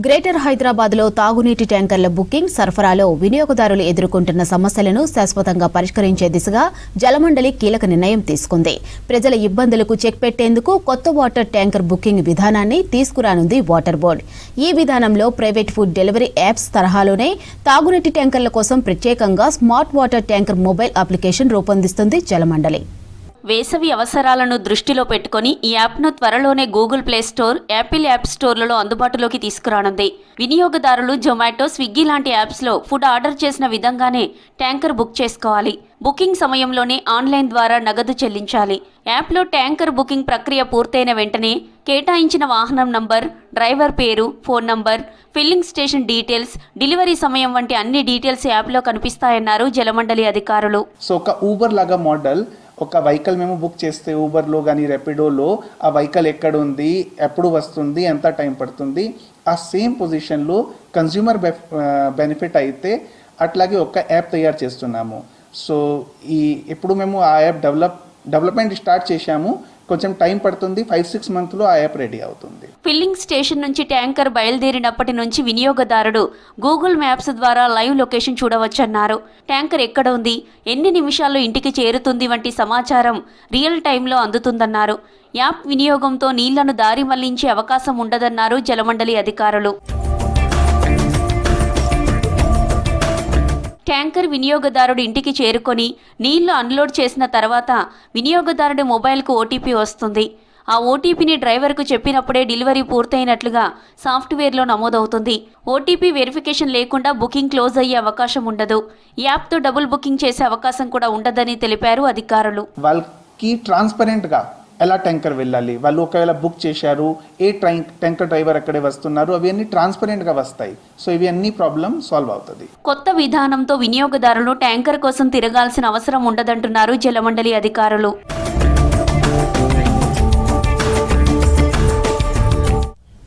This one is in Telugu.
గ్రేటర్ హైదరాబాద్లో తాగునీటి ట్యాంకర్ల బుకింగ్, సరఫరాలో వినియోగదారులు ఎదుర్కొంటున్న సమస్యలను శాశ్వతంగా పరిష్కరించే దిశగా జలమండలి కీలక నిర్ణయం తీసుకుంది. ప్రజల ఇబ్బందులకు చెక్ పెట్టేందుకు కొత్త వాటర్ ట్యాంకర్ బుకింగ్ విధానాన్ని తీసుకురానుంది వాటర్ బోర్డు. ఈ విధానంలో ప్రైవేట్ ఫుడ్ డెలివరీ యాప్స్ తరహాలోనే తాగునీటి ట్యాంకర్ల కోసం ప్రత్యేకంగా smart water tanker mobile application రూపొందిస్తుంది జలమండలి. వేసవి అవసరాలను దృష్టిలో పెట్టుకుని ఈ యాప్ను త్వరలోనే Google play store, Apple app స్టోర్లలో అందుబాటులోకి తీసుకురానుంది. వినియోగదారులు జొమాటో, స్విగ్గీ లాంటి యాప్స్లో ఫుడ్ ఆర్డర్ చేసిన విధంగానే ట్యాంకర్ బుక్ చేసుకోవాలి. బుకింగ్ సమయంలోనే ఆన్లైన్ ద్వారా నగదు చెల్లించాలి. యాప్లో ట్యాంకర్ బుకింగ్ ప్రక్రియ పూర్తయిన వెంటనే కేటాయించిన వాహనం నంబర్, డ్రైవర్ పేరు, phone number, filling station details, delivery సమయం వంటి అన్ని డీటెయిల్స్ యాప్లో కనిపిస్తాయన్నారు జలమండలి అధికారులు. సో ఒక ఊబర్ లాగా మోడల్, ఒక వెహికల్ మేము బుక్ చేస్తే ఊబర్లో కానీ రెపిడోలో ఆ వెహికల్ ఎక్కడ ఉంది, ఎప్పుడు వస్తుంది, ఎంత టైం పడుతుంది, ఆ సేమ్ పొజిషన్లో కన్జ్యూమర్ బెనిఫిట్ అయితే అట్లాగే ఒక యాప్ తయారు చేస్తున్నాము. సో ఇప్పుడు మేము ఆ యాప్ డెవలప్మెంట్ స్టార్ట్ చేశాము. కొంచెం టైం పడుతుంది, 5-6 మంత్లో ఆ యాప్ రెడీ అవుతుంది. ఫిల్లింగ్ స్టేషన్ నుంచి ట్యాంకర్ బయలుదేరినప్పటి నుంచి వినియోగదారుడు గూగుల్ మ్యాప్స్ ద్వారా లైవ్ లొకేషన్ చూడవచ్చన్నారు. ట్యాంకర్ ఎక్కడ ఉంది, ఎన్ని నిమిషాల్లో ఇంటికి చేరుతుంది వంటి సమాచారం రియల్ టైంలో అందుతుందన్నారు. యాప్ వినియోగంతో నీళ్లను దారి మళ్లించే అవకాశం ఉండదన్నారు జలమండలి అధికారులు. ట్యాంకర్ వినియోగదారుడు ఇంటికి చేరుకొని నీళ్లు అన్లోడ్ చేసిన తర్వాత వినియోగదారుడి మొబైల్కు ఓటీపీ వస్తుంది. ఆ ఓటీపీని డ్రైవర్కు చెప్పినప్పుడే డెలివరీ పూర్తయినట్లుగా సాఫ్ట్వేర్లో నమోదవుతుంది. ఓటీపీ వెరిఫికేషన్ లేకుండా బుకింగ్ క్లోజ్ అయ్యే అవకాశం ఉండదు. యాప్తో డబుల్ బుకింగ్ చేసే అవకాశం కూడా ఉండదని తెలిపారు అధికారులు. వాళ్ళకి ట్రాన్స్పరెంట్గా ఎలా ట్యాంకర్ వెళ్ళాలి, వాళ్ళు ఒకవేళ బుక్ చేశారు, ట్యాంకర్ డ్రైవర్ అక్కడే వస్తున్నారు, అవన్నీ ట్రాన్స్పరెంట్గా వస్తాయి. సో ఇవి అన్ని ప్రాబ్లం సాల్వ్ అవుతుంది. కొత్త విధానంతో వినియోగదారులు ట్యాంకర్ కోసం తిరగాల్సిన అవసరం ఉండదంటున్నారు జలమండలి అధికారులు.